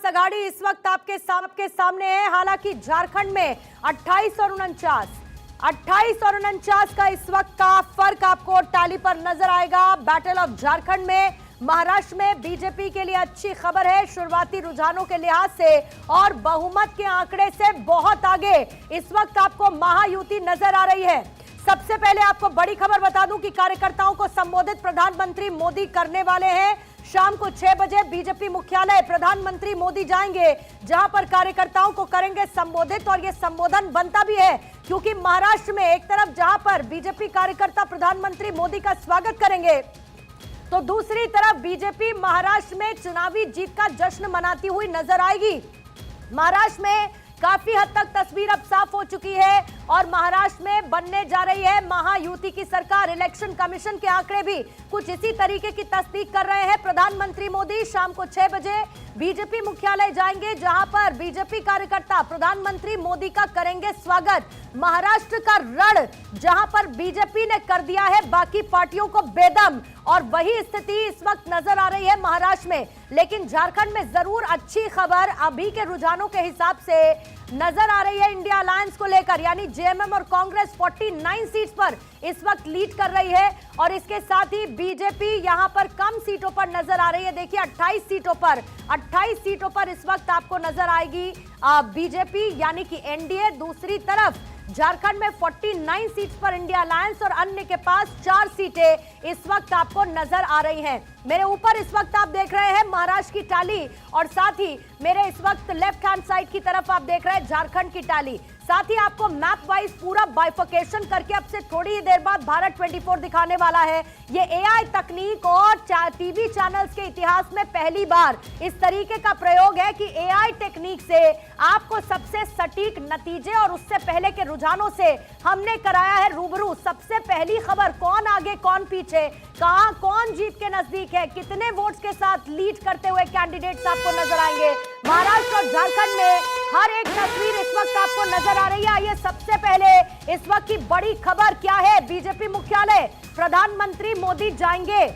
अघाड़ी इस वक्त आपके सामने है। हालांकि झारखंड में 28 और 49 का इस वक्त का फर्क आपको टैली पर नजर आएगा। बैटल ऑफ झारखंड में महाराष्ट्र में बीजेपी के लिए अच्छी खबर है शुरुआती रुझानों के लिहाज से और बहुमत के आंकड़े से बहुत आगे इस वक्त आपको महायुति नजर आ रही है। सबसे पहले आपको बड़ी खबर बता दूं कि कार्यकर्ताओं को संबोधित प्रधानमंत्री मोदी करने वाले हैं। शाम को 6 बजे बीजेपी मुख्यालय प्रधानमंत्री मोदी जाएंगे, जहां पर कार्यकर्ताओं को करेंगे संबोधित। और यह संबोधन बनता भी है क्योंकि महाराष्ट्र में एक तरफ जहां पर बीजेपी कार्यकर्ता प्रधानमंत्री मोदी का स्वागत करेंगे, तो दूसरी तरफ बीजेपी महाराष्ट्र में चुनावी जीत का जश्न मनाती हुई नजर आएगी। महाराष्ट्र में काफी हद तक तस्वीर अब साफ हो चुकी है और महाराष्ट्र में बनने जा रही है महायुति की सरकार। इलेक्शन कमीशन के आंकड़े भी कुछ इसी तरीके की तस्दीक कर रहे हैं। प्रधानमंत्री मोदी शाम को 6 बजे बीजेपी मुख्यालय जाएंगे, जहां पर बीजेपी कार्यकर्ता प्रधानमंत्री मोदी का करेंगे स्वागत। महाराष्ट्र का रण जहां पर बीजेपी ने कर दिया है बाकी पार्टियों को बेदम, और वही स्थिति इस वक्त नजर आ रही है महाराष्ट्र में। लेकिन झारखंड में जरूर अच्छी खबर अभी के रुझानों के हिसाब से नजर आ रही है इंडिया अलायंस को लेकर, यानी जेएमएम और कांग्रेस 49 सीट्स पर इस वक्त लीड कर रही है और इसके साथ ही बीजेपी यहां पर कम सीटों पर नजर आ रही है। देखिए 28 सीटों पर इस वक्त आपको नजर आएगी बीजेपी यानी कि एनडीए। दूसरी तरफ झारखंड में 49 सीट्स पर इंडिया अलायंस और अन्य के पास 4 सीटें इस वक्त आपको नजर आ रही हैं। मेरे ऊपर इस वक्त आप देख रहे हैं महाराष्ट्र की टाली और साथ ही मेरे इस वक्त लेफ्ट हैंड साइड की तरफ आप देख रहे हैं झारखंड की टाली। साथ ही आपको मैप वाइज पूरा बाइफिकेशन करके अब से थोड़ी ही देर बाद भारत 24 दिखाने वाला है। ये एआई तकनीक और टीवी चैनल्स के इतिहास में पहली बार इस तरीके का प्रयोग है कि एआई टेक्निक से आपको सबसे सटीक नतीजे और उससे पहले के रुझानों से हमने कराया है रूबरू। सबसे पहली खबर कौन आगे कौन पीछे, कहां कौन जीत के नजदीक है, कितने वोट्स के साथ लीड करते हुए कैंडिडेट्स आपको नजर आएंगे। महाराष्ट्र और झारखंड में हर एक तस्वीर इस वक्त आपको नजर आ रही है। आइए सबसे पहले इस वक्त की बड़ी खबर क्या है। बीजेपी मुख्यालय प्रधानमंत्री मोदी जाएंगे,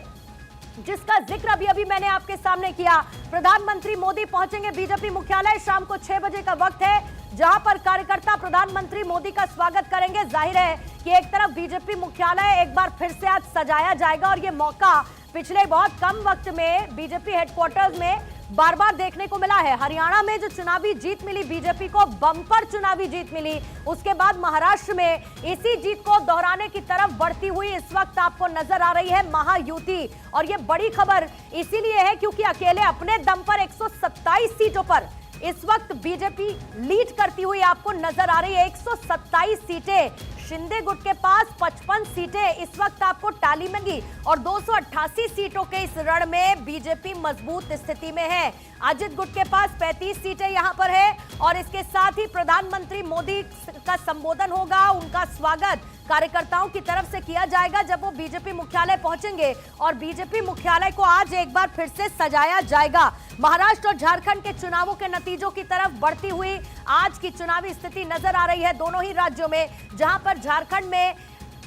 जिसका जिक्र अभी मैंने आपके सामने किया। प्रधानमंत्री मोदी पहुंचेंगे बीजेपी मुख्यालय, शाम को 6 बजे का वक्त है, जहां पर कार्यकर्ता प्रधानमंत्री मोदी का स्वागत करेंगे। जाहिर है कि एक तरफ बीजेपी मुख्यालय एक बार फिर से आज सजाया जाएगा और ये मौका पिछले बहुत कम वक्त में बीजेपी हेडक्वार्टर्स में बार बार देखने को मिला है। हरियाणा में जो चुनावी जीत मिली बीजेपी को, बम्पर चुनावी जीत मिली, उसके बाद महाराष्ट्र में इसी जीत को दोहराने की तरफ बढ़ती हुई इस वक्त आपको नजर आ रही है महायुति। और ये बड़ी खबर इसीलिए है क्योंकि अकेले अपने दम पर 127 सीटों पर इस वक्त बीजेपी लीड करती हुई आपको नजर आ रही है। 127 सीटें, शिंदे गुट के पास 55 सीटें इस वक्त आपको टाली मिली और 288 सीटों के इस रण में बीजेपी मजबूत स्थिति में है। अजित गुट के पास 35 सीटें यहां पर है और इसके साथ ही प्रधानमंत्री मोदी का संबोधन होगा, उनका स्वागत कार्यकर्ताओं की तरफ से किया जाएगा जब वो बीजेपी मुख्यालय पहुंचेंगे और बीजेपी मुख्यालय को आज एक बार फिर से सजाया जाएगा। महाराष्ट्र और झारखंड के चुनावों के नतीजों की तरफ बढ़ती हुई आज की चुनावी स्थिति नजर आ रही है दोनों ही राज्यों में, जहां पर झारखंड में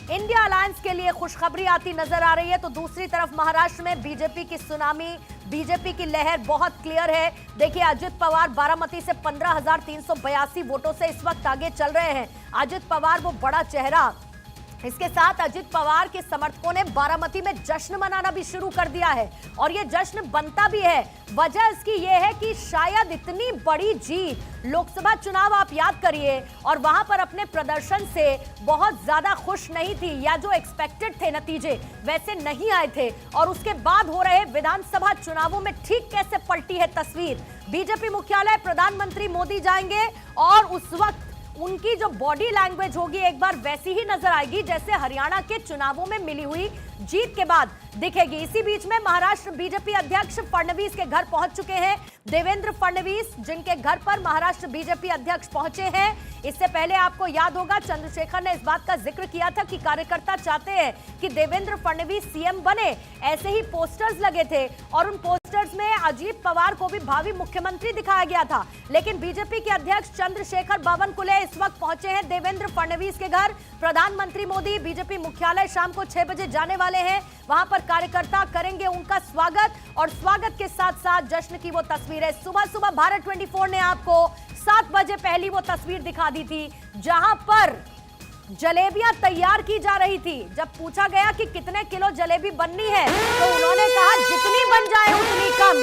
इंडिया अलायंस के लिए खुशखबरी आती नजर आ रही है, तो दूसरी तरफ महाराष्ट्र में बीजेपी की सुनामी, बीजेपी की लहर बहुत क्लियर है। देखिए अजित पवार बारामती से 15,382 वोटों से इस वक्त आगे चल रहे हैं। अजित पवार वो बड़ा चेहरा, इसके साथ अजित पवार के समर्थकों ने बारामती में जश्न मनाना भी शुरू कर दिया है और ये जश्न बनता भी है। वजह इसकी ये है कि शायद इतनी बड़ी जीत, लोकसभा चुनाव आप याद करिए, और वहां पर अपने प्रदर्शन से बहुत ज्यादा खुश नहीं थी, या जो एक्सपेक्टेड थे नतीजे वैसे नहीं आए थे, और उसके बाद हो रहे विधानसभा चुनावों में ठीक कैसे पलटी है तस्वीर। बीजेपी मुख्यालय प्रधानमंत्री मोदी जाएंगे और उस वक्त उनकी जो बॉडी लैंग्वेज होगी एक बार वैसी ही नजर आएगी जैसे हरियाणा के चुनावों में मिली हुई जीत के बाद दिखेगी। इसी बीच में महाराष्ट्र बीजेपी अध्यक्ष फडणवीस के घर पहुंच चुके हैं देवेंद्र फडणवीस, जिनके घर पर महाराष्ट्र बीजेपी अध्यक्ष पहुंचे हैं। इससे पहले आपको याद होगा चंद्रशेखर ने इस बात का जिक्र किया था कि कार्यकर्ता चाहते हैं कि देवेंद्र फडणवीस सीएम बने। ऐसे ही पोस्टर्स लगे थे और उन पोस्टर्स में अजित पवार को भी भावी मुख्यमंत्री दिखाया गया था। लेकिन बीजेपी के अध्यक्ष चंद्रशेखर बावनकुले इस वक्त पहुंचे हैं देवेंद्र फडणवीस के घर। प्रधानमंत्री मोदी बीजेपी मुख्यालय शाम को 6 बजे जाने वाले हैं, वहां पर कार्यकर्ता करेंगे उनका स्वागत और स्वागत के साथ साथ जश्न की वो तस्वीर तस्वीर है। सुबह सुबह भारत 24 ने आपको 7 बजे पहली वो तस्वीर दिखा दी थी जहां पर जलेबियां तैयार की जा रही थी। जब पूछा गया कि कितने किलो जलेबी बननी है तो उन्होंने कहा जितनी बन जाए उतनी कम।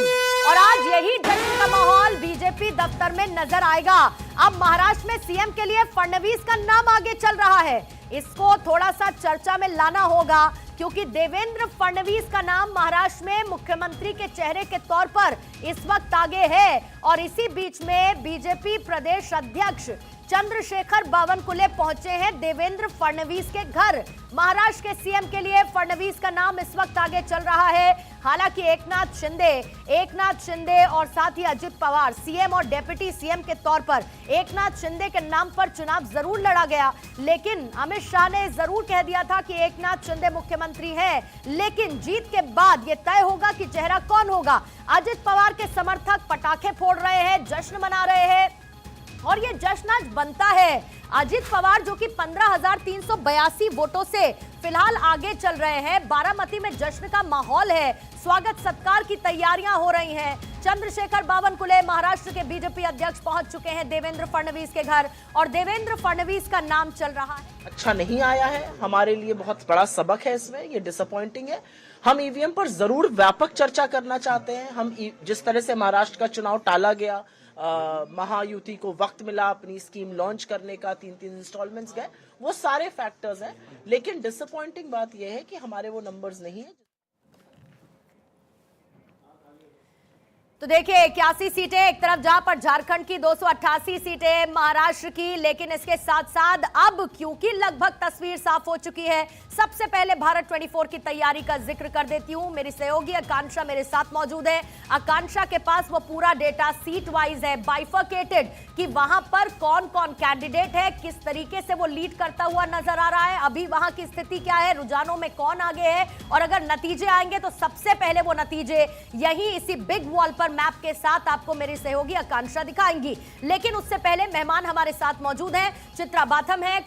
और आज यही जश्न का माहौल बीजेपी दफ्तर में नजर आएगा। अब महाराष्ट्र में सीएम के लिए फडणवीस का नाम आगे चल रहा है, इसको थोड़ा सा चर्चा में लाना होगा क्योंकि देवेंद्र फडणवीस का नाम महाराष्ट्र में मुख्यमंत्री के चेहरे के तौर पर इस वक्त आगे है। और इसी बीच में बीजेपी प्रदेश अध्यक्ष चंद्रशेखर बावनकुले पहुंचे हैं देवेंद्र फडणवीस के घर। महाराष्ट्र के सीएम के लिए फडणवीस का नाम इस वक्त आगे चल रहा है। हालांकि एकनाथ शिंदे और साथ ही अजित पवार सीएम और डेप्यूटी सीएम के तौर पर एकनाथ शिंदे के नाम पर चुनाव जरूर लड़ा गया, लेकिन अमित शाह ने जरूर कह दिया था कि एकनाथ शिंदे मुख्यमंत्री है। लेकिन जीत के बाद यह तय होगा कि चेहरा कौन होगा। अजित पवार के समर्थक पटाखे फोड़ रहे हैं, जश्न मना रहे हैं और ये जश्न आज बनता है। अजित पवार जो कि 15,382 वोटों से फिलहाल आगे चल रहे हैं। बारामती में जश्न का माहौल है, स्वागत सत्कार की तैयारियां हो रही हैं। चंद्रशेखर बावनकुले महाराष्ट्र के बीजेपी अध्यक्ष पहुंच चुके हैं देवेंद्र फडणवीस के घर और देवेंद्र फडणवीस का नाम चल रहा है। अच्छा नहीं आया है, हमारे लिए बहुत बड़ा सबक है इसमें, ये डिसअपॉइंटिंग है। हम ईवीएम पर जरूर व्यापक चर्चा करना चाहते हैं। हम जिस तरह से महाराष्ट्र का चुनाव टाला गया, महायुति को वक्त मिला अपनी स्कीम लॉन्च करने का, 3-3 इंस्टॉलमेंट्स गए, वो सारे फैक्टर्स हैं। लेकिन डिसअपॉइंटिंग बात यह है कि हमारे वो नंबर्स नहीं है। तो देखिए 81 सीटें एक तरफ, जहां पर झारखंड की 288 सीटें महाराष्ट्र की, लेकिन इसके साथ साथ अब क्योंकि लगभग तस्वीर साफ हो चुकी है, सबसे पहले भारत 24 की तैयारी का जिक्र कर देती हूं। मेरी सहयोगी आकांक्षा मेरे साथ मौजूद है। आकांक्षा के पास वो पूरा डेटा सीट वाइज है, बाइफर्केटेड, कि वहां पर कौन कौन कैंडिडेट है, किस तरीके से वो लीड करता हुआ नजर आ रहा है, अभी वहां की स्थिति क्या है, रुझानों में कौन आगे है और अगर नतीजे आएंगे तो सबसे पहले वो नतीजे यही इसी बिग वॉल पर मैप के साथ आपको मेरी सहयोगी आकांक्षा दिखाएंगी। लेकिन उससे पहले मेहमान हमारे साथ मौजूद हैं। चित्रा बाथम है,